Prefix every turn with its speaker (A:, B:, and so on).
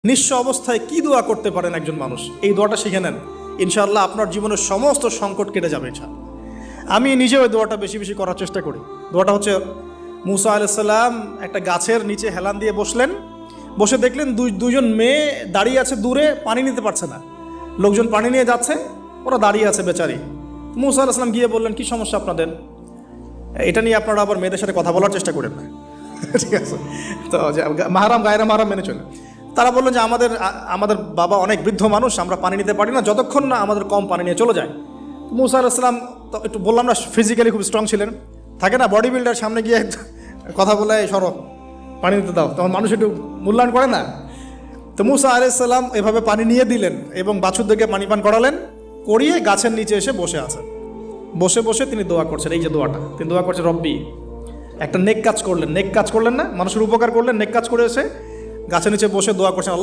A: নিঃস্ব অবস্থায় কি দোয়া করতে পারেন একজন মানুষ, এই দোয়াটা শিখে নেন, ইনশাআল্লাহ আপনার জীবনের সমস্ত সংকট কেটে যাবে। আমি নিজেও ওই দোয়াটা বেশি বেশি করার চেষ্টা করি। দোয়াটা হচ্ছে, মুসা আলাইহিস সালাম একটা গাছের নিচে হেলান দিয়ে বসলেন, বসে দেখলেন দুইজন মেয়ে দাঁড়িয়ে আছে দূরে, পানি নিতে পারছে না, লোকজন পানি নিয়ে যাচ্ছে, ওরা দাঁড়িয়ে আছে বেচারি। মুসা আলাইহিস সালাম গিয়ে বললেন, কি সমস্যা আপনাদের? এটা নিয়ে আপনারা আবার মেয়েদের সাথে কথা বলার চেষ্টা করেন না, ঠিক আছে? তো মাহারাম গায়রা মাহারাম মেনে চলে। তারা বললেন যে আমাদের বাবা অনেক বৃদ্ধ মানুষ, আমরা পানি নিতে পারি না যতক্ষণ না আমাদের কম পানি নিয়ে চলে যায়। মুসা আলাইহিস সালাম তো একটু বললাম না, ফিজিক্যালি খুব স্ট্রং ছিলেন, থাকে না বডি বিল্ডার, সামনে গিয়ে কথা বলে সরো পানি নিতে দাও, তখন মানুষ একটু মূল্যায়ন করে না। তো মুসা আলাইহিস সালাম এভাবে পানি নিয়ে দিলেন এবং বাছুরদেরকে পানি পান করালেন, করিয়ে গাছের নিচে এসে বসে আছেন। বসে বসে তিনি দোয়া করছেন, এই যে দোয়াটা তিনি দোয়া করছেন, রব্বি, একটা নেক কাজ করলেন, নেক কাজ করলেন না, মানুষের উপকার করলেন, নেক কাজ করে এসে গাছের নিচে বসে দোয়া করছেন,